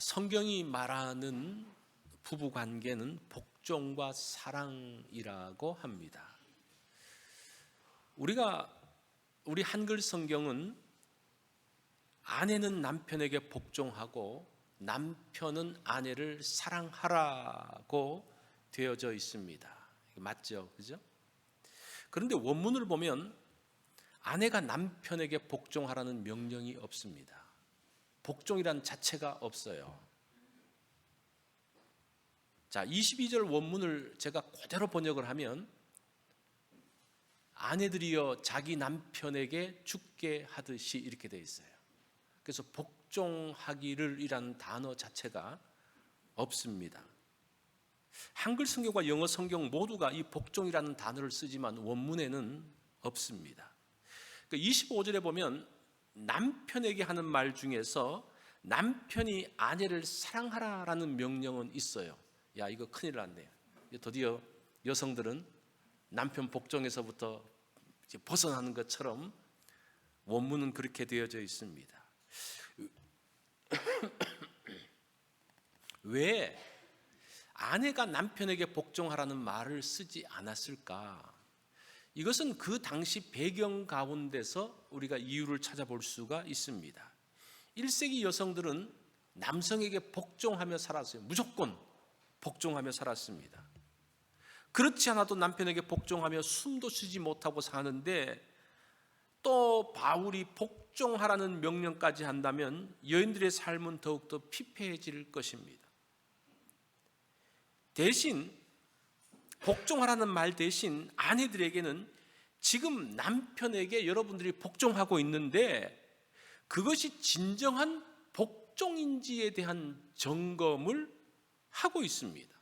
성경이 말하는 부부 관계는 복종과 사랑이라고 합니다. 우리 한글 성경은 아내는 남편에게 복종하고 남편은 아내를 사랑하라고 되어져 있습니다. 맞죠? 그죠? 그런데 원문을 보면 아내가 남편에게 복종하라는 명령이 없습니다. 복종이란 자체가 없어요. 자, 22절 원문을 제가 그대로 번역을 하면 아내들이여 자기 남편에게 죽게 하듯이 이렇게 되어 있어요. 그래서 복종하기를 이라는 단어 자체가 없습니다. 한글 성경과 영어 성경 모두가 이 복종이라는 단어를 쓰지만 원문에는 없습니다. 25절에 보면 남편에게 하는 말 중에서 남편이 아내를 사랑하라라는 명령은 있어요. 야, 이거 큰일 났네요. 드디어 여성들은 남편 복종에서부터 이제 벗어나는 것처럼 원문은 그렇게 되어져 있습니다. 왜 아내가 남편에게 복종하라는 말을 쓰지 않았을까? 이것은 그 당시 배경 가운데서 우리가 이유를 찾아볼 수가 있습니다. 1세기 여성들은 남성에게 복종하며 살았어요. 무조건 복종하며 살았습니다. 그렇지 않아도 남편에게 복종하며 숨도 쉬지 못하고 사는데 또 바울이 복종하라는 명령까지 한다면 여인들의 삶은 더욱더 피폐해질 것입니다. 대신 복종하라는 말 대신 아내들에게는 지금 남편에게 여러분들이 복종하고 있는데 그것이 진정한 복종인지에 대한 점검을 하고 있습니다.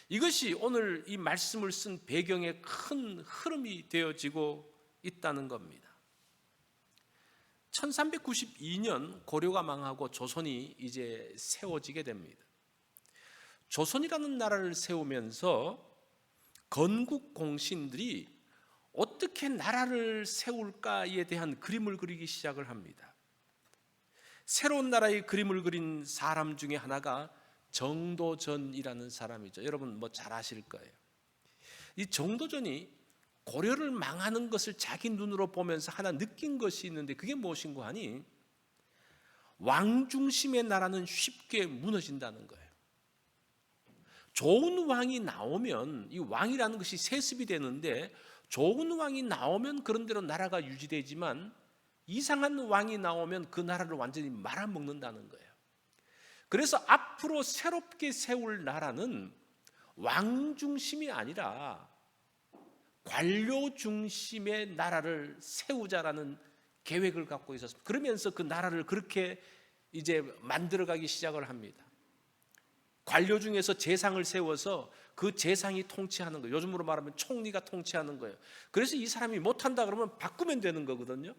이것이 오늘 이 말씀을 쓴 배경의 큰 흐름이 되어지고 있다는 겁니다. 1392년 고려가 망하고 조선이 이제 세워지게 됩니다. 조선이라는 나라를 세우면서 건국 공신들이 어떻게 나라를 세울까에 대한 그림을 그리기 시작을 합니다. 새로운 나라의 그림을 그린 사람 중에 하나가 정도전이라는 사람이죠. 여러분 잘 아실 거예요. 이 정도전이 고려를 망하는 것을 자기 눈으로 보면서 하나 느낀 것이 있는데 그게 무엇인고 하니 왕 중심의 나라는 쉽게 무너진다는 거예요. 좋은 왕이 나오면 이 왕이라는 것이 세습이 되는데 좋은 왕이 나오면 그런대로 나라가 유지되지만 이상한 왕이 나오면 그 나라를 완전히 말아먹는다는 거예요. 그래서 앞으로 새롭게 세울 나라는 왕 중심이 아니라 관료 중심의 나라를 세우자라는 계획을 갖고 있었습니다. 그러면서 그 나라를 그렇게 이제 만들어가기 시작을 합니다. 관료 중에서 재상을 세워서 그 재상이 통치하는 거예요. 요즘으로 말하면 총리가 통치하는 거예요. 그래서 이 사람이 못한다 그러면 바꾸면 되는 거거든요.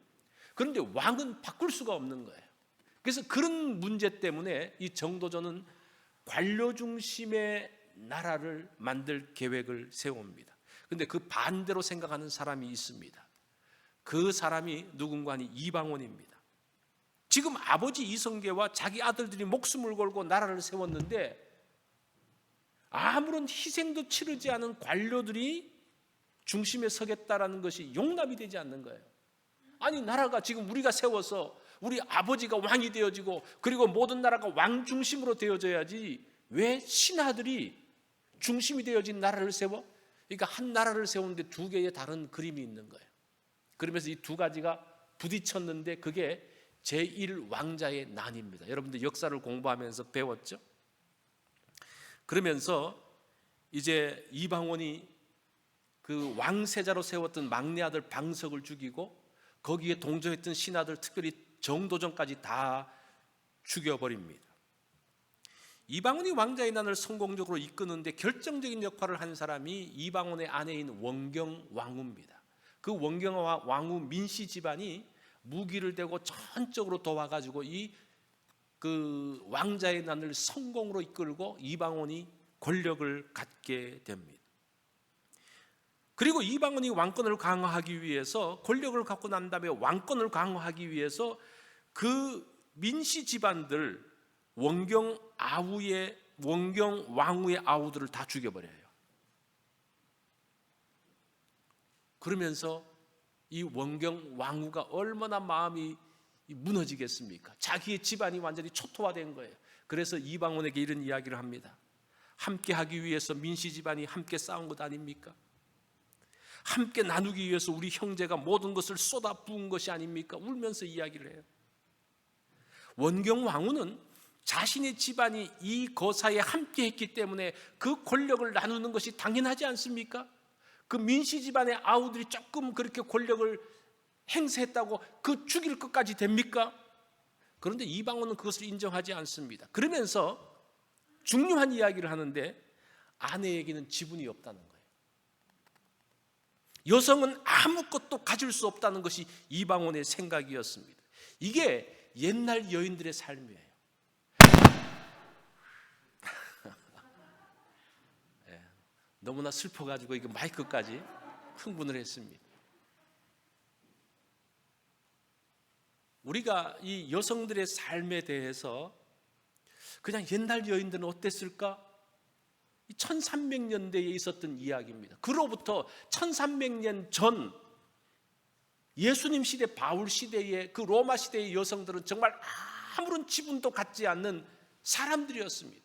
그런데 왕은 바꿀 수가 없는 거예요. 그래서 그런 문제 때문에 이 정도전은 관료 중심의 나라를 만들 계획을 세웁니다. 그런데 그 반대로 생각하는 사람이 있습니다. 그 사람이 누군가 하니 이방원입니다. 지금 아버지 이성계와 자기 아들들이 목숨을 걸고 나라를 세웠는데 아무런 희생도 치르지 않은 관료들이 중심에 서겠다라는 것이 용납이 되지 않는 거예요. 아니 나라가 지금 우리가 세워서 우리 아버지가 왕이 되어지고 그리고 모든 나라가 왕 중심으로 되어져야지 왜 신하들이 중심이 되어진 나라를 세워? 그러니까 한 나라를 세우는데 두 개의 다른 그림이 있는 거예요. 그러면서 이 두 가지가 부딪혔는데 그게 제1왕자의 난입니다. 여러분들 역사를 공부하면서 배웠죠? 그러면서 이제 이방원이 그 왕세자로 세웠던 막내 아들 방석을 죽이고 거기에 동조했던 신하들 특별히 정도전까지 다 죽여버립니다. 이방원이 왕자의 난을 성공적으로 이끄는데 결정적인 역할을 한 사람이 이방원의 아내인 원경왕후입니다. 그 원경왕후 민씨 집안이 무기를 대고 전적으로 도와가지고 그 왕자의 난을 성공으로 이끌고 이방원이 권력을 갖게 됩니다. 그리고 이방원이 왕권을 강화하기 위해서 권력을 갖고 난 다음에 왕권을 강화하기 위해서 그 민씨 집안들 원경 왕후의 아우들을 다 죽여버려요. 그러면서 이 원경 왕후가 얼마나 마음이 무너지겠습니까? 자기의 집안이 완전히 초토화된 거예요. 그래서 이방원에게 이런 이야기를 합니다. 함께 하기 위해서 민씨 집안이 함께 싸운 것 아닙니까? 함께 나누기 위해서 우리 형제가 모든 것을 쏟아 부은 것이 아닙니까? 울면서 이야기를 해요. 원경 왕후는 자신의 집안이 이 거사에 함께 했기 때문에 그 권력을 나누는 것이 당연하지 않습니까? 그 민씨 집안의 아우들이 조금 그렇게 권력을 행사했다고 그 죽일 것까지 됩니까? 그런데 이방원은 그것을 인정하지 않습니다. 그러면서 중요한 이야기를 하는데 아내에게는 지분이 없다는 거예요. 여성은 아무것도 가질 수 없다는 것이 이방원의 생각이었습니다. 이게 옛날 여인들의 삶이에요. 네, 너무나 슬퍼가지고 이거 마이크까지 흥분을 했습니다. 우리가 이 여성들의 삶에 대해서 그냥 옛날 여인들은 어땠을까? 1300년대에 있었던 이야기입니다. 그로부터 1300년 전 예수님 시대, 바울 시대의 그 로마 시대의 여성들은 정말 아무런 지분도 갖지 않는 사람들이었습니다.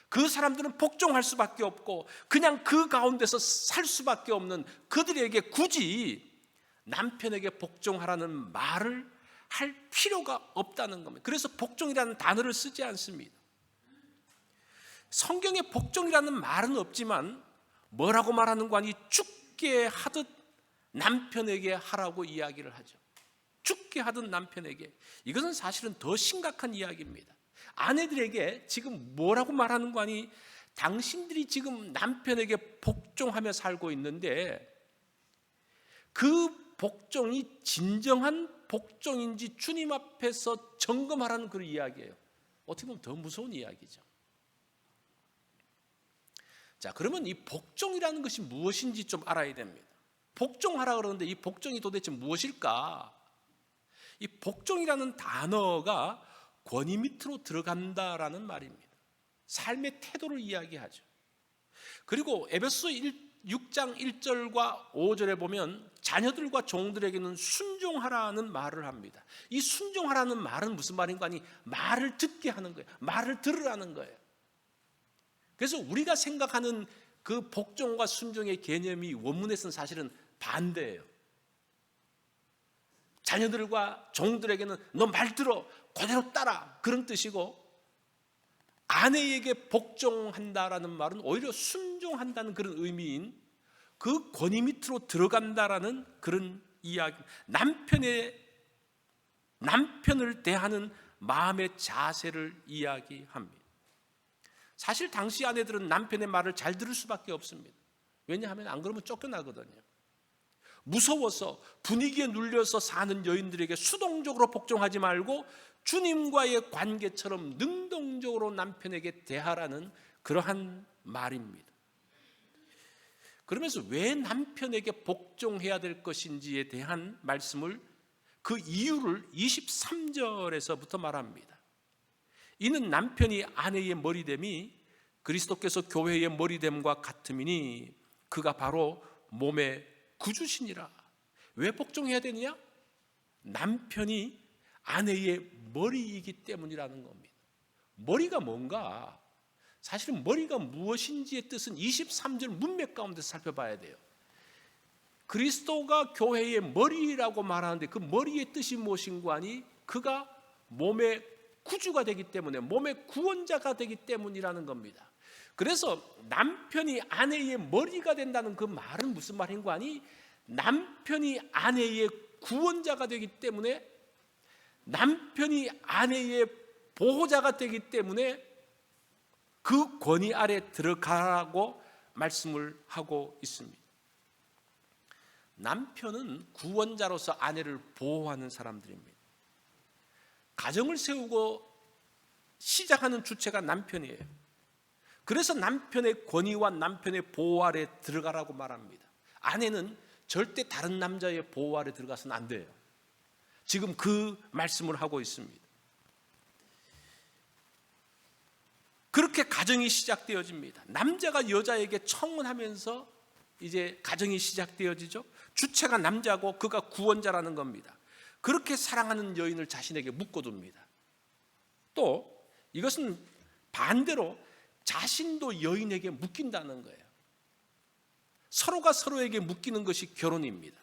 그 사람들은 복종할 수밖에 없고 그냥 그 가운데서 살 수밖에 없는 그들에게 굳이 남편에게 복종하라는 말을 할 필요가 없다는 겁니다. 그래서 복종이라는 단어를 쓰지 않습니다. 성경에 복종이라는 말은 없지만 뭐라고 말하는 거 아니 죽게 하듯 남편에게 하라고 이야기를 하죠. 죽게 하듯 남편에게. 이것은 사실은 더 심각한 이야기입니다. 아내들에게 지금 뭐라고 말하는 거 아니 당신들이 지금 남편에게 복종하며 살고 있는데 그 복종이 진정한 복종인지 주님 앞에서 점검하라는 그런 이야기예요. 어떻게 보면 더 무서운 이야기죠. 자, 그러면 이 복종이라는 것이 무엇인지 좀 알아야 됩니다. 복종하라 그러는데 이 복종이 도대체 무엇일까? 이 복종이라는 단어가 권위 밑으로 들어간다라는 말입니다. 삶의 태도를 이야기하죠. 그리고 에베소 6장 1절과 5절에 보면 자녀들과 종들에게는 순종하라는 말을 합니다. 이 순종하라는 말은 무슨 말인가 하니 말을 듣게 하는 거예요. 말을 들으라는 거예요. 그래서 우리가 생각하는 그 복종과 순종의 개념이 원문에서는 사실은 반대예요. 자녀들과 종들에게는 너 말 들어 그대로 따라 그런 뜻이고 아내에게 복종한다라는 말은 오히려 순종한다는 그런 의미인 그 권위 밑으로 들어간다라는 그런 이야기. 남편을 대하는 마음의 자세를 이야기합니다. 사실 당시 아내들은 남편의 말을 잘 들을 수밖에 없습니다. 왜냐하면 안 그러면 쫓겨나거든요. 무서워서 분위기에 눌려서 사는 여인들에게 수동적으로 복종하지 말고 주님과의 관계처럼 능동적으로 남편에게 대하라는 그러한 말입니다. 그러면서 왜 남편에게 복종해야 될 것인지에 대한 말씀을 그 이유를 23절에서부터 말합니다. 이는 남편이 아내의 머리됨이 그리스도께서 교회의 머리됨과 같음이니 그가 바로 몸의 구주시니라. 왜 복종해야 되느냐? 남편이 아내의 머리이기 때문이라는 겁니다. 머리가 뭔가? 사실은 머리가 무엇인지의 뜻은 23절 문맥 가운데서 살펴봐야 돼요. 그리스도가 교회의 머리라고 말하는데 그 머리의 뜻이 무엇인가 하니 그가 몸의 구주가 되기 때문에 몸의 구원자가 되기 때문이라는 겁니다. 그래서 남편이 아내의 머리가 된다는 그 말은 무슨 말인가 하니 남편이 아내의 구원자가 되기 때문에 남편이 아내의 보호자가 되기 때문에 그 권위 아래 들어가라고 말씀을 하고 있습니다. 남편은 구원자로서 아내를 보호하는 사람들입니다. 가정을 세우고 시작하는 주체가 남편이에요. 그래서 남편의 권위와 남편의 보호 아래 들어가라고 말합니다. 아내는 절대 다른 남자의 보호 아래 들어가서는 안 돼요. 지금 그 말씀을 하고 있습니다. 그렇게 가정이 시작되어집니다. 남자가 여자에게 청혼하면서 이제 가정이 시작되어지죠. 주체가 남자고 그가 구원자라는 겁니다. 그렇게 사랑하는 여인을 자신에게 묶어둡니다. 또 이것은 반대로 자신도 여인에게 묶인다는 거예요. 서로가 서로에게 묶이는 것이 결혼입니다.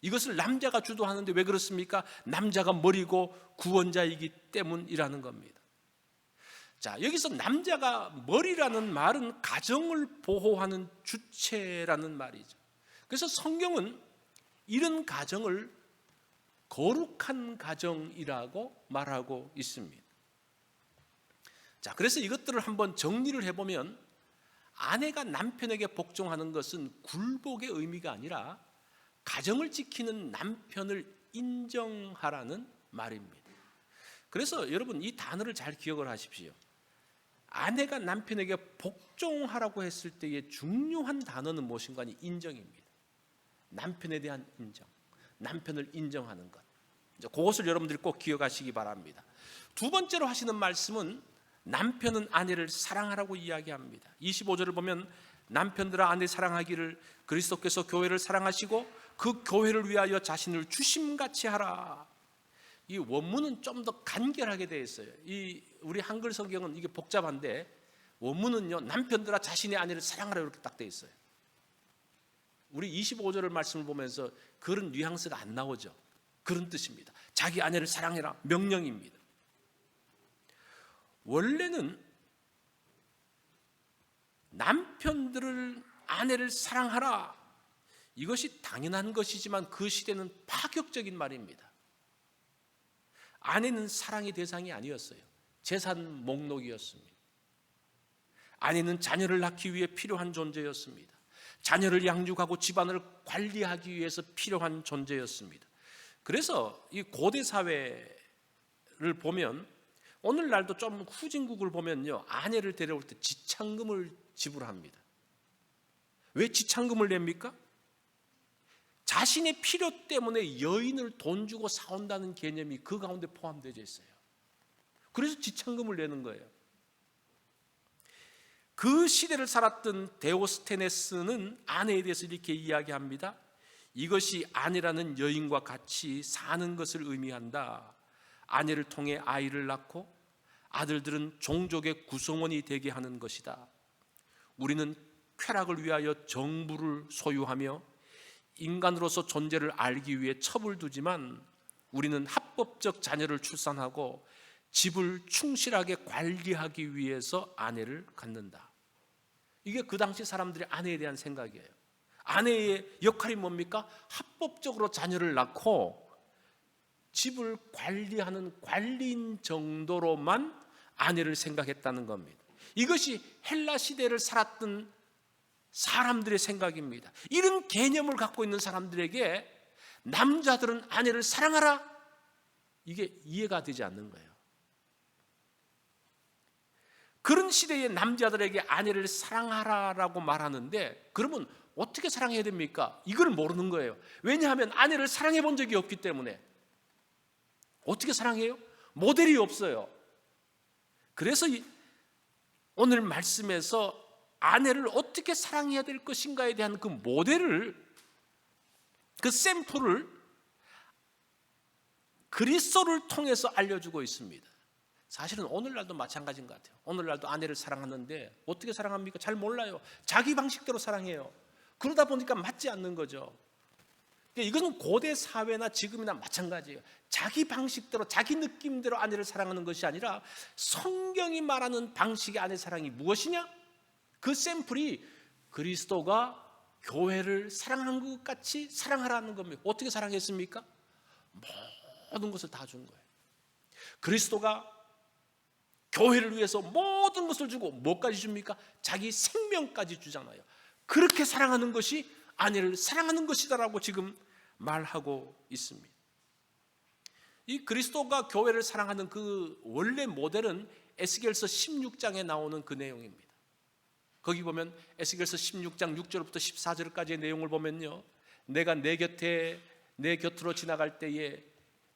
이것을 남자가 주도하는데 왜 그렇습니까? 남자가 머리고 구원자이기 때문이라는 겁니다. 자, 여기서 남자가 머리라는 말은 가정을 보호하는 주체라는 말이죠. 그래서 성경은 이런 가정을 거룩한 가정이라고 말하고 있습니다. 자, 그래서 이것들을 한번 정리를 해보면 아내가 남편에게 복종하는 것은 굴복의 의미가 아니라 가정을 지키는 남편을 인정하라는 말입니다. 그래서 여러분 이 단어를 잘 기억을 하십시오. 아내가 남편에게 복종하라고 했을 때의 중요한 단어는 무엇인가? 인정입니다. 남편에 대한 인정, 남편을 인정하는 것. 그것을 여러분들이 꼭 기억하시기 바랍니다. 두 번째로 하시는 말씀은 남편은 아내를 사랑하라고 이야기합니다. 25절을 보면 남편들아 아내 사랑하기를 그리스도께서 교회를 사랑하시고 그 교회를 위하여 자신을 주심같이 하라. 이 원문은 좀 더 간결하게 되어 있어요. 이 우리 한글 성경은 이게 복잡한데 원문은요, 남편들아 자신의 아내를 사랑하라 이렇게 딱 되어 있어요. 우리 25절을 말씀을 보면서 그런 뉘앙스가 안 나오죠. 그런 뜻입니다. 자기 아내를 사랑해라, 명령입니다. 원래는 남편들을 아내를 사랑하라, 이것이 당연한 것이지만 그 시대는 파격적인 말입니다. 아내는 사랑의 대상이 아니었어요. 재산 목록이었습니다. 아내는 자녀를 낳기 위해 필요한 존재였습니다. 자녀를 양육하고 집안을 관리하기 위해서 필요한 존재였습니다. 그래서 이 고대 사회를 보면 오늘날도 좀 후진국을 보면요, 아내를 데려올 때 지창금을 지불합니다. 왜 지창금을 냅니까? 자신의 필요 때문에 여인을 돈 주고 사온다는 개념이 그 가운데 포함되어 있어요. 그래서 지창금을 내는 거예요. 그 시대를 살았던 데오스테네스는 아내에 대해서 이렇게 이야기합니다. 이것이 아내라는 여인과 같이 사는 것을 의미한다. 아내를 통해 아이를 낳고 아들들은 종족의 구성원이 되게 하는 것이다. 우리는 쾌락을 위하여 정부를 소유하며 인간으로서 존재를 알기 위해 첩을 두지만 우리는 합법적 자녀를 출산하고 집을 충실하게 관리하기 위해서 아내를 갖는다. 이게 그 당시 사람들의 아내에 대한 생각이에요. 아내의 역할이 뭡니까? 합법적으로 자녀를 낳고 집을 관리하는 관리인 정도로만 아내를 생각했다는 겁니다. 이것이 헬라 시대를 살았던 사람들의 생각입니다. 이런 개념을 갖고 있는 사람들에게 남자들은 아내를 사랑하라, 이게 이해가 되지 않는 거예요. 그런 시대의 남자들에게 아내를 사랑하라라고 말하는데 그러면 어떻게 사랑해야 됩니까? 이걸 모르는 거예요. 왜냐하면 아내를 사랑해 본 적이 없기 때문에. 어떻게 사랑해요? 모델이 없어요. 그래서 오늘 말씀에서 아내를 어떻게 사랑해야 될 것인가에 대한 그 모델을, 그 샘플을 그리스도를 통해서 알려주고 있습니다. 사실은 오늘날도 마찬가지인 것 같아요. 오늘날도 아내를 사랑하는데 어떻게 사랑합니까? 잘 몰라요. 자기 방식대로 사랑해요. 그러다 보니까 맞지 않는 거죠. 이것은 고대 사회나 지금이나 마찬가지예요. 자기 방식대로, 자기 느낌대로 아내를 사랑하는 것이 아니라 성경이 말하는 방식의 아내 사랑이 무엇이냐? 그 샘플이 그리스도가 교회를 사랑한 것 같이 사랑하라는 겁니다. 어떻게 사랑했습니까? 모든 것을 다 준 거예요. 그리스도가 교회를 위해서 모든 것을 주고 뭐까지 줍니까? 자기 생명까지 주잖아요. 그렇게 사랑하는 것이 아내를 사랑하는 것이다라고 지금 말하고 있습니다. 이 그리스도가 교회를 사랑하는 그 원래 모델은 에스겔서 16장에 나오는 그 내용입니다. 거기 보면 에스겔서 16장 6절부터 14절까지의 내용을 보면요, 내가 내 곁으로 지나갈 때에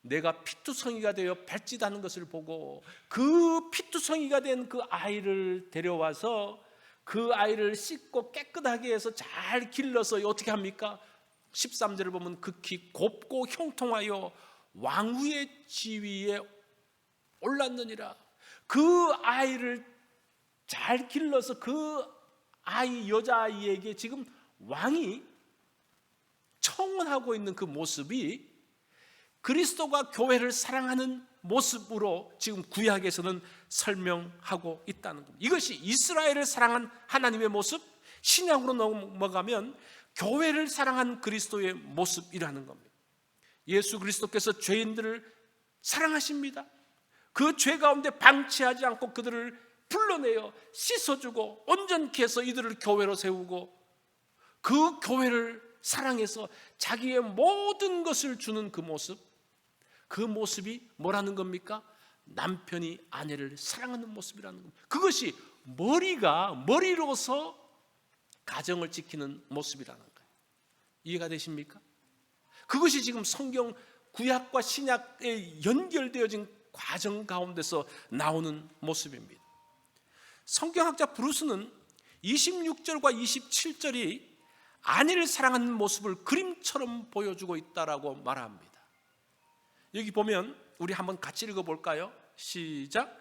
내가 피투성이가 되어 발짓하는 것을 보고 그 피투성이가 된 그 아이를 데려와서 그 아이를 씻고 깨끗하게 해서 잘 길러서 어떻게 합니까? 13절을 보면 극히 곱고 형통하여 왕후의 지위에 올랐느니라. 그 아이를 잘 길러서 그 아이, 여자아이에게 지금 왕이 청혼하고 있는 그 모습이 그리스도가 교회를 사랑하는 모습으로 지금 구약에서는 설명하고 있다는 겁니다. 이것이 이스라엘을 사랑한 하나님의 모습, 신약으로 넘어가면 교회를 사랑한 그리스도의 모습이라는 겁니다. 예수 그리스도께서 죄인들을 사랑하십니다. 그 죄 가운데 방치하지 않고 그들을 불러내어 씻어주고 온전케 해서 이들을 교회로 세우고 그 교회를 사랑해서 자기의 모든 것을 주는 그 모습, 그 모습이 뭐라는 겁니까? 남편이 아내를 사랑하는 모습이라는 겁니다. 그것이 머리로서 가정을 지키는 모습이라는 거예요. 이해가 되십니까? 그것이 지금 성경 구약과 신약에 연결되어진 과정 가운데서 나오는 모습입니다. 성경학자 브루스는 26절과 27절이 아내를 사랑하는 모습을 그림처럼 보여주고 있다라고 말합니다. 여기 보면 우리 한번 같이 읽어볼까요? 시작.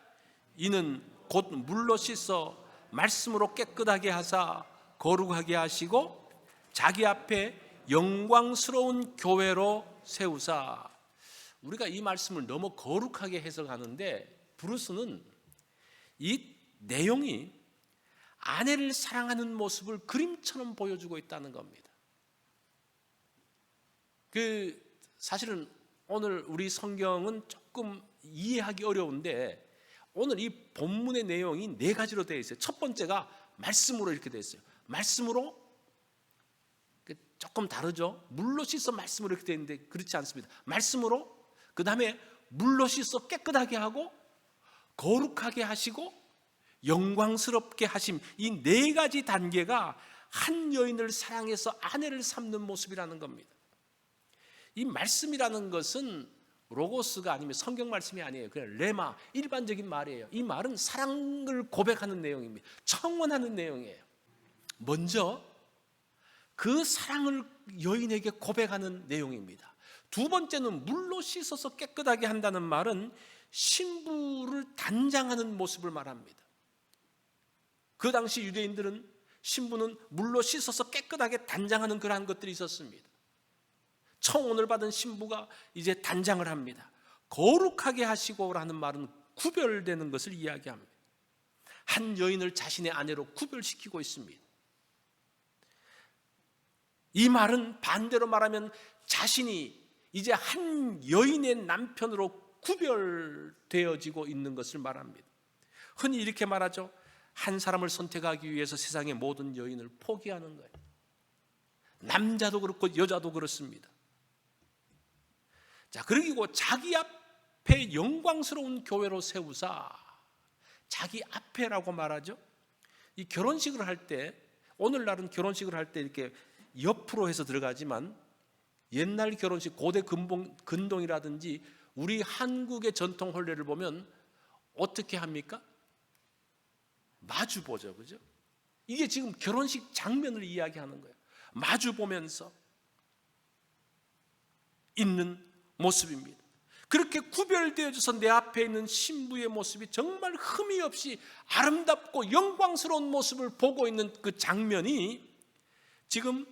이는 곧 물로 씻어 말씀으로 깨끗하게 하사 거룩하게 하시고 자기 앞에 영광스러운 교회로 세우사. 우리가 이 말씀을 너무 거룩하게 해석하는데 브루스는 이 내용이 아내를 사랑하는 모습을 그림처럼 보여주고 있다는 겁니다. 사실은 오늘 우리 성경은 조금 이해하기 어려운데 오늘 이 본문의 내용이 네 가지로 되어 있어요. 첫 번째가 말씀으로 이렇게 되어 있어요. 말씀으로, 조금 다르죠. 물로 씻어 말씀으로 이렇게 되어 있는데 그렇지 않습니다. 말씀으로, 그 다음에 물로 씻어 깨끗하게 하고 거룩하게 하시고 영광스럽게 하심, 이 네 가지 단계가 한 여인을 사랑해서 아내를 삼는 모습이라는 겁니다. 이 말씀이라는 것은 로고스가 아니면 성경 말씀이 아니에요. 그냥 레마, 일반적인 말이에요. 이 말은 사랑을 고백하는 내용입니다. 청원하는 내용이에요. 먼저 그 사랑을 여인에게 고백하는 내용입니다. 두 번째는 물로 씻어서 깨끗하게 한다는 말은 신부를 단장하는 모습을 말합니다. 그 당시 유대인들은 신부는 물로 씻어서 깨끗하게 단장하는 그러한 것들이 있었습니다. 청혼을 받은 신부가 이제 단장을 합니다. 거룩하게 하시고라는 말은 구별되는 것을 이야기합니다. 한 여인을 자신의 아내로 구별시키고 있습니다. 이 말은 반대로 말하면 자신이 이제 한 여인의 남편으로 구별되어지고 있는 것을 말합니다. 흔히 이렇게 말하죠. 한 사람을 선택하기 위해서 세상의 모든 여인을 포기하는 거예요. 남자도 그렇고 여자도 그렇습니다. 자, 그리고 자기 앞에 영광스러운 교회로 세우사. 자기 앞에라고 말하죠. 이 결혼식을 할 때, 오늘날은 결혼식을 할 때 이렇게 옆으로 해서 들어가지만 옛날 결혼식, 고대 근동이라든지 우리 한국의 전통 혼례를 보면 어떻게 합니까? 마주 보죠, 그죠? 이게 지금 결혼식 장면을 이야기하는 거예요. 마주 보면서 있는 모습입니다. 그렇게 구별되어져서 내 앞에 있는 신부의 모습이 정말 흠이 없이 아름답고 영광스러운 모습을 보고 있는 그 장면이 지금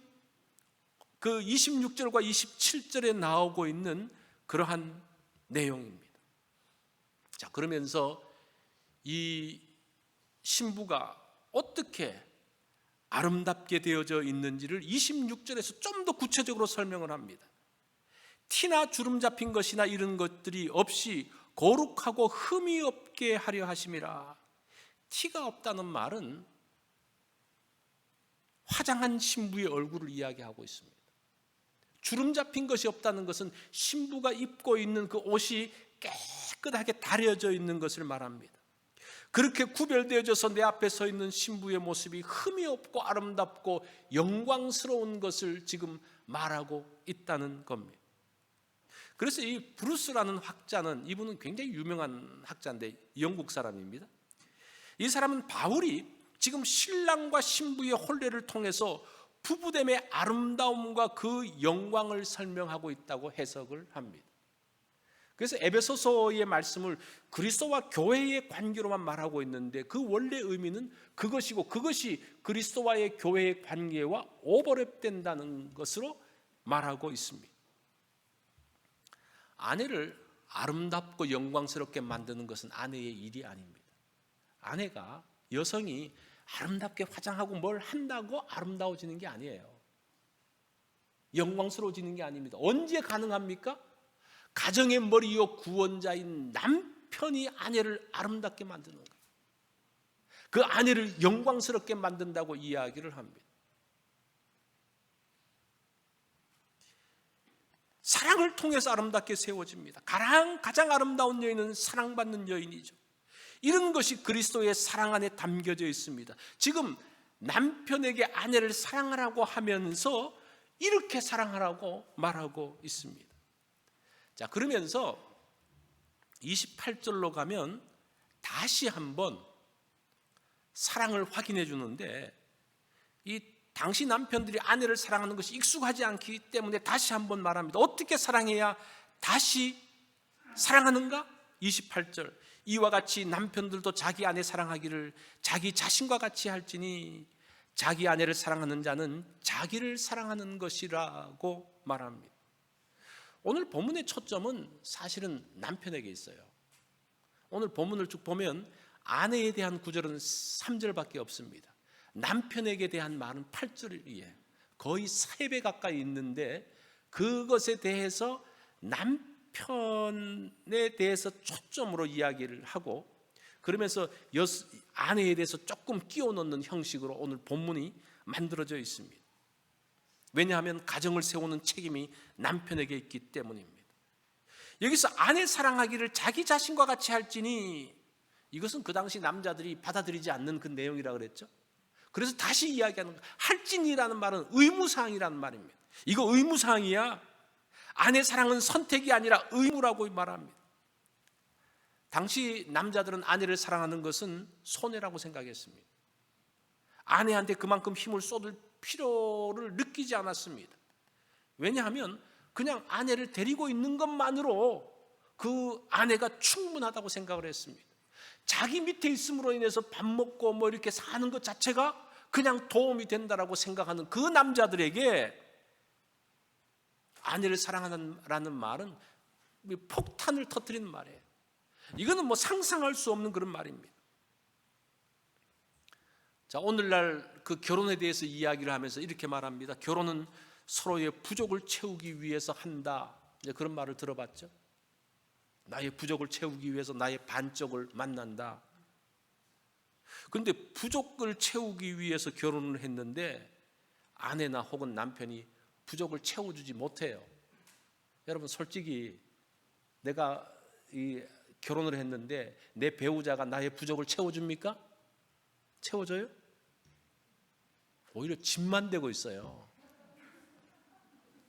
그 26절과 27절에 나오고 있는 그러한 내용입니다. 자, 그러면서 이 신부가 어떻게 아름답게 되어져 있는지를 26절에서 좀 더 구체적으로 설명을 합니다. 티나 주름 잡힌 것이나 이런 것들이 없이 거룩하고 흠이 없게 하려 하심이라. 티가 없다는 말은 화장한 신부의 얼굴을 이야기하고 있습니다. 주름 잡힌 것이 없다는 것은 신부가 입고 있는 그 옷이 깨끗하게 다려져 있는 것을 말합니다. 그렇게 구별되어져서 내 앞에 서 있는 신부의 모습이 흠이 없고 아름답고 영광스러운 것을 지금 말하고 있다는 겁니다. 그래서 이 브루스라는 학자는, 이분은 굉장히 유명한 학자인데 영국 사람입니다. 이 사람은 바울이 지금 신랑과 신부의 혼례를 통해서 부부됨의 아름다움과 그 영광을 설명하고 있다고 해석을 합니다. 그래서 에베소서의 말씀을 그리스도와 교회의 관계로만 말하고 있는데 그 원래 의미는 그것이고, 그것이 그리스도와의 교회의 관계와 오버랩된다는 것으로 말하고 있습니다. 아내를 아름답고 영광스럽게 만드는 것은 아내의 일이 아닙니다. 아내가, 여성이 아름답게 화장하고 뭘 한다고 아름다워지는 게 아니에요. 영광스러워지는 게 아닙니다. 언제 가능합니까? 가정의 머리요 구원자인 남편이 아내를 아름답게 만드는 거예요. 그 아내를 영광스럽게 만든다고 이야기를 합니다. 사랑을 통해서 아름답게 세워집니다. 가장 아름다운 여인은 사랑받는 여인이죠. 이런 것이 그리스도의 사랑 안에 담겨져 있습니다. 지금 남편에게 아내를 사랑하라고 하면서 이렇게 사랑하라고 말하고 있습니다. 자, 그러면서 28절로 가면 다시 한번 사랑을 확인해 주는데, 이 당시 남편들이 아내를 사랑하는 것이 익숙하지 않기 때문에 다시 한번 말합니다. 어떻게 사랑해야 다시 사랑하는가? 28절, 이와 같이 남편들도 자기 아내 사랑하기를 자기 자신과 같이 할지니 자기 아내를 사랑하는 자는 자기를 사랑하는 것이라고 말합니다. 오늘 본문의 초점은 사실은 남편에게 있어요. 오늘 본문을 쭉 보면 아내에 대한 구절은 3절밖에 없습니다. 남편에게 대한 말은 8절이에요. 거의 3배 가까이 있는데 그것에 대해서 남편에 대해서 초점으로 이야기를 하고, 그러면서 아내에 대해서 조금 끼워 넣는 형식으로 오늘 본문이 만들어져 있습니다. 왜냐하면 가정을 세우는 책임이 남편에게 있기 때문입니다. 여기서 아내 사랑하기를 자기 자신과 같이 할지니, 이것은 그 당시 남자들이 받아들이지 않는 그 내용이라고 그랬죠. 그래서 다시 이야기하는 거예요. 할지니라는 말은 의무사항이라는 말입니다. 이거 의무사항이야. 아내 사랑은 선택이 아니라 의무라고 말합니다. 당시 남자들은 아내를 사랑하는 것은 손해라고 생각했습니다. 아내한테 그만큼 힘을 쏟을 필요를 느끼지 않았습니다. 왜냐하면 그냥 아내를 데리고 있는 것만으로 그 아내가 충분하다고 생각을 했습니다. 자기 밑에 있음으로 인해서 밥 먹고 뭐 이렇게 사는 것 자체가 그냥 도움이 된다라고 생각하는 그 남자들에게 아내를 사랑하라는 말은 폭탄을 터뜨리는 말이에요. 이거는 뭐 상상할 수 없는 그런 말입니다. 자, 오늘날 그 결혼에 대해서 이야기를 하면서 이렇게 말합니다. 결혼은 서로의 부족을 채우기 위해서 한다. 이제 그런 말을 들어봤죠. 나의 부족을 채우기 위해서 나의 반쪽을 만난다. 그런데 부족을 채우기 위해서 결혼을 했는데 아내나 혹은 남편이 부족을 채워주지 못해요. 여러분, 솔직히 내가 결혼을 했는데 내 배우자가 나의 부족을 채워줍니까? 채워줘요? 오히려 짐만 되고 있어요.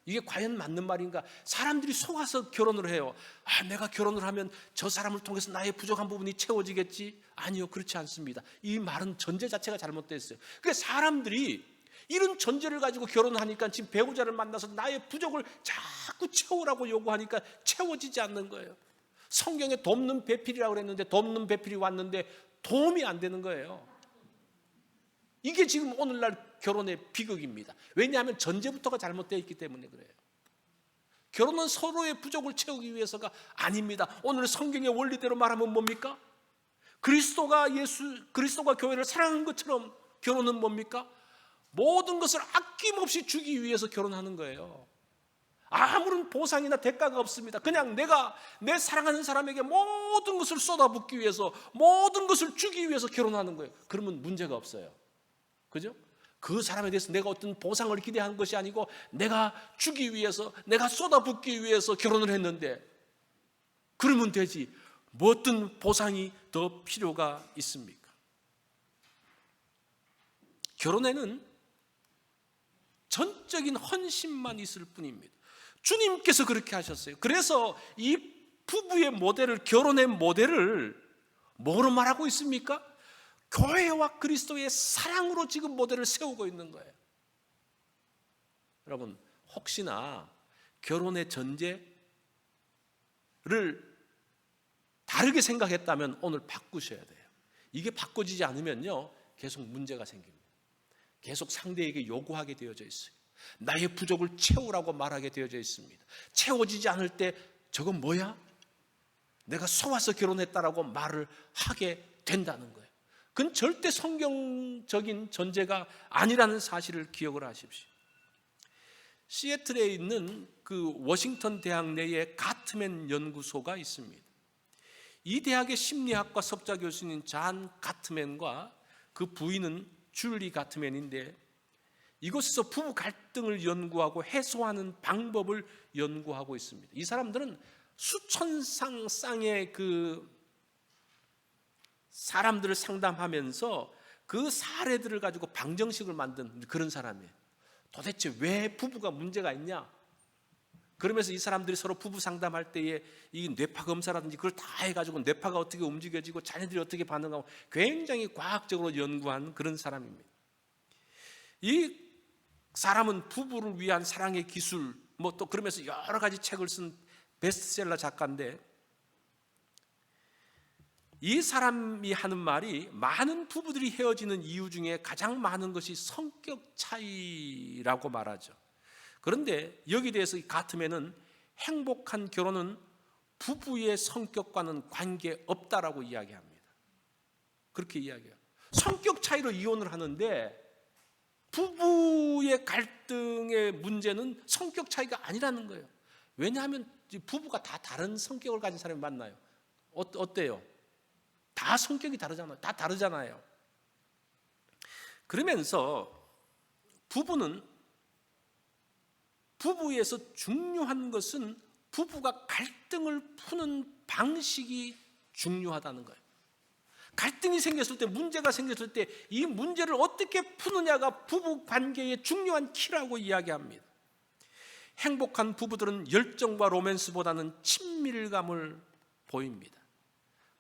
이게 과연 맞는 말인가? 사람들이 속아서 결혼을 해요. 내가 결혼을 하면 저 사람을 통해서 나의 부족한 부분이 채워지겠지? 아니요, 그렇지 않습니다. 이 말은 전제 자체가 잘못됐어요. 그러니까 사람들이 이런 전제를 가지고 결혼을 하니까 지금 배우자를 만나서 나의 부족을 자꾸 채우라고 요구하니까 채워지지 않는 거예요. 성경에 돕는 배필이라고 그랬는데 돕는 배필이 왔는데 도움이 안 되는 거예요. 이게 지금 오늘날 결혼의 비극입니다. 왜냐하면 전제부터가 잘못되어 있기 때문에 그래요. 결혼은 서로의 부족을 채우기 위해서가 아닙니다. 오늘 성경의 원리대로 말하면 뭡니까? 그리스도가 교회를 사랑하는 것처럼 결혼은 뭡니까? 모든 것을 아낌없이 주기 위해서 결혼하는 거예요. 아무런 보상이나 대가가 없습니다. 그냥 내가 내 사랑하는 사람에게 모든 것을 쏟아붓기 위해서, 모든 것을 주기 위해서 결혼하는 거예요. 그러면 문제가 없어요. 그죠? 그 사람에 대해서 내가 어떤 보상을 기대하는 것이 아니고 내가 주기 위해서, 내가 쏟아붓기 위해서 결혼을 했는데 그러면 되지. 뭐 어떤 보상이 더 필요가 있습니까? 결혼에는 전적인 헌신만 있을 뿐입니다. 주님께서 그렇게 하셨어요. 그래서 이 부부의 모델을, 결혼의 모델을 뭐로 말하고 있습니까? 교회와 그리스도의 사랑으로 지금 모델을 세우고 있는 거예요. 여러분, 혹시나 결혼의 전제를 다르게 생각했다면 오늘 바꾸셔야 돼요. 이게 바꿔지지 않으면요, 계속 문제가 생깁니다. 계속 상대에게 요구하게 되어져 있어요. 나의 부족을 채우라고 말하게 되어져 있습니다. 채워지지 않을 때 저건 뭐야? 내가 속아서 결혼했다라고 말을 하게 된다는 거예요. 그건 절대 성경적인 전제가 아니라는 사실을 기억을 하십시오. 시애틀에 있는 그 워싱턴 대학 내에 가트맨 연구소가 있습니다. 이 대학의 심리학과 석좌 교수인 잔 가트맨과 그 부인은 줄리 가트맨인데, 이곳에서 부부 갈등을 연구하고 해소하는 방법을 연구하고 있습니다. 이 사람들은 수천 쌍의 그 사람들을 상담하면서 그 사례들을 가지고 방정식을 만든 그런 사람이에요. 도대체 왜 부부가 문제가 있냐? 그러면서 이 사람들이 서로 부부 상담할 때에 이 뇌파 검사라든지 그걸 다 해가지고 뇌파가 어떻게 움직여지고 자녀들이 어떻게 반응하고 굉장히 과학적으로 연구한 그런 사람입니다. 이 사람은 부부를 위한 사랑의 기술, 뭐 또 그러면서 여러 가지 책을 쓴 베스트셀러 작가인데, 이 사람이 하는 말이 많은 부부들이 헤어지는 이유 중에 가장 많은 것이 성격 차이라고 말하죠. 그런데 여기에 대해서 가트맨은 행복한 결혼은 부부의 성격과는 관계없다라고 이야기합니다. 그렇게 이야기해요. 성격 차이로 이혼을 하는데 부부의 갈등의 문제는 성격 차이가 아니라는 거예요. 왜냐하면 부부가 다 다른 성격을 가진 사람이 만나요. 어때요? 다 성격이 다르잖아요. 다 다르잖아요. 그러면서 부부에서 중요한 것은 부부가 갈등을 푸는 방식이 중요하다는 거예요. 갈등이 생겼을 때, 문제가 생겼을 때 이 문제를 어떻게 푸느냐가 부부 관계의 중요한 키라고 이야기합니다. 행복한 부부들은 열정과 로맨스보다는 친밀감을 보입니다.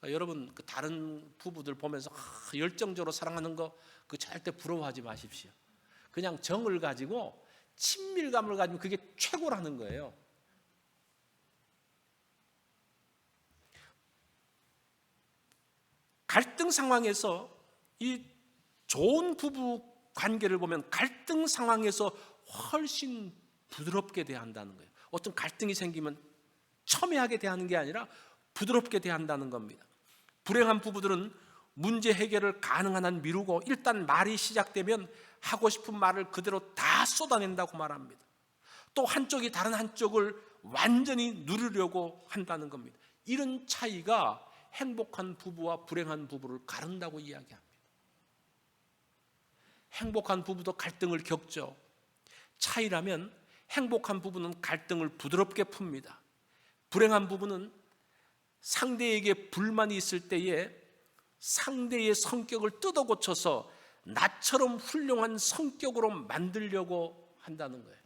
여러분, 다른 부부들 보면서 열정적으로 사랑하는 거 그 절대 부러워하지 마십시오. 그냥 정을 가지고 친밀감을 가지면 그게 최고라는 거예요. 갈등 상황에서 이 좋은 부부 관계를 보면 갈등 상황에서 훨씬 부드럽게 대한다는 거예요. 어떤 갈등이 생기면 첨예하게 대하는 게 아니라 부드럽게 대한다는 겁니다. 불행한 부부들은 문제 해결을 가능한 한 미루고 일단 말이 시작되면 하고 싶은 말을 그대로 다 쏟아낸다고 말합니다. 또 한쪽이 다른 한쪽을 완전히 누르려고 한다는 겁니다. 이런 차이가 행복한 부부와 불행한 부부를 가른다고 이야기합니다. 행복한 부부도 갈등을 겪죠. 차이라면 행복한 부부는 갈등을 부드럽게 풉니다. 불행한 부부는 상대에게 불만이 있을 때에 상대의 성격을 뜯어 고쳐서 나처럼 훌륭한 성격으로 만들려고 한다는 거예요.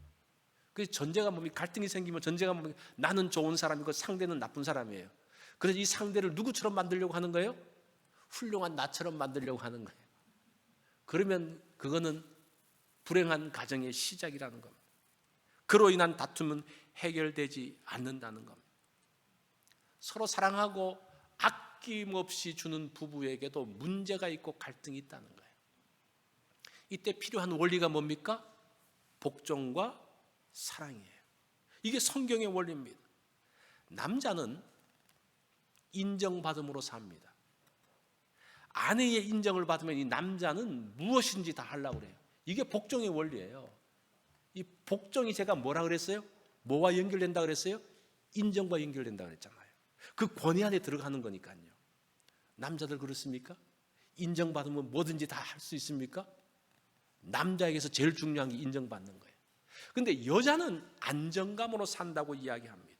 그래서 전제가 뭡니까? 갈등이 생기면 전제가 뭡니까? 나는 좋은 사람이고 상대는 나쁜 사람이에요. 그래서 이 상대를 누구처럼 만들려고 하는 거예요? 훌륭한 나처럼 만들려고 하는 거예요. 그러면 그거는 불행한 가정의 시작이라는 겁니다. 그로 인한 다툼은 해결되지 않는다는 겁니다. 서로 사랑하고 아낌없이 주는 부부에게도 문제가 있고 갈등이 있다는 거예요. 이때 필요한 원리가 뭡니까? 복종과 사랑이에요. 이게 성경의 원리입니다. 남자는 인정받음으로 삽니다. 아내의 인정을 받으면 이 남자는 무엇인지 다 하려고 그래요. 이게 복종의 원리예요. 이 복종이 제가 뭐라 그랬어요? 뭐와 연결된다 그랬어요? 인정과 연결된다 그랬잖아요. 그 권위 안에 들어가는 거니까요. 남자들 그렇습니까? 인정받으면 뭐든지 다 할 수 있습니까? 남자에게서 제일 중요한 게 인정받는 거예요. 근데 여자는 안정감으로 산다고 이야기합니다.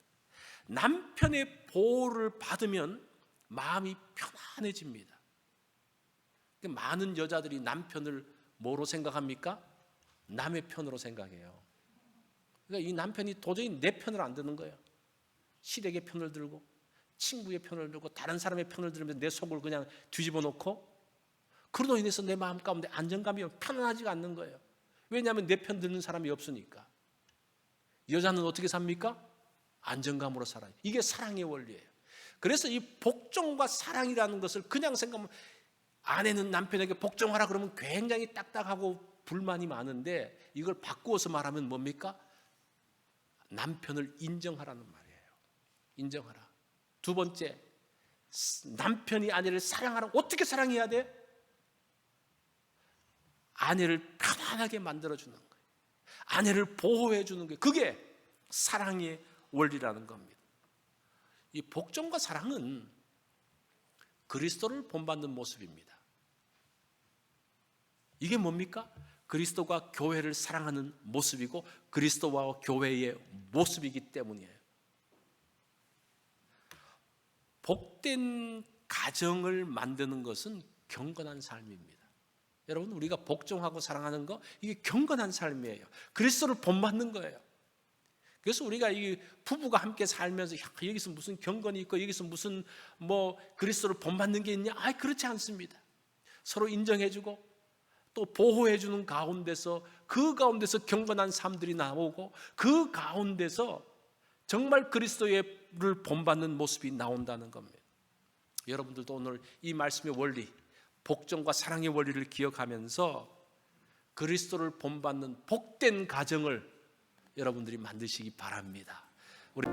남편의 보호를 받으면 마음이 편안해집니다. 많은 여자들이 남편을 뭐로 생각합니까? 남의 편으로 생각해요. 그러니까 이 남편이 도저히 내 편을 안 드는 거예요. 시댁의 편을 들고 친구의 편을 들고 다른 사람의 편을 들으면서 내 속을 그냥 뒤집어 놓고, 그러로 인해서 내 마음 가운데 안정감이 편안하지가 않는 거예요. 왜냐하면 내 편 듣는 사람이 없으니까. 여자는 어떻게 삽니까? 안정감으로 살아요. 이게 사랑의 원리예요. 그래서 이 복종과 사랑이라는 것을 그냥 생각하면, 아내는 남편에게 복종하라 그러면 굉장히 딱딱하고 불만이 많은데, 이걸 바꾸어서 말하면 뭡니까? 남편을 인정하라는 말이에요. 인정하라. 두 번째, 남편이 아내를 사랑하라. 어떻게 사랑해야 돼? 아내를 편안하게 만들어주는 거예요. 아내를 보호해주는 거예요. 그게 사랑의 원리라는 겁니다. 이 복종과 사랑은 그리스도를 본받는 모습입니다. 이게 뭡니까? 그리스도가 교회를 사랑하는 모습이고 그리스도와 교회의 모습이기 때문이에요. 복된 가정을 만드는 것은 경건한 삶입니다. 여러분, 우리가 복종하고 사랑하는 거, 이게 경건한 삶이에요. 그리스도를 본받는 거예요. 그래서 우리가 이 부부가 함께 살면서 여기서 무슨 경건이 있고 여기서 무슨 그리스도를 본받는 게 있냐? 그렇지 않습니다. 서로 인정해주고 또 보호해주는 가운데서, 그 가운데서 경건한 삶들이 나오고 그 가운데서 정말 그리스도를 본받는 모습이 나온다는 겁니다. 여러분들도 오늘 이 말씀의 원리, 복종과 사랑의 원리를 기억하면서 그리스도를 본받는 복된 가정을 여러분들이 만드시기 바랍니다. 우리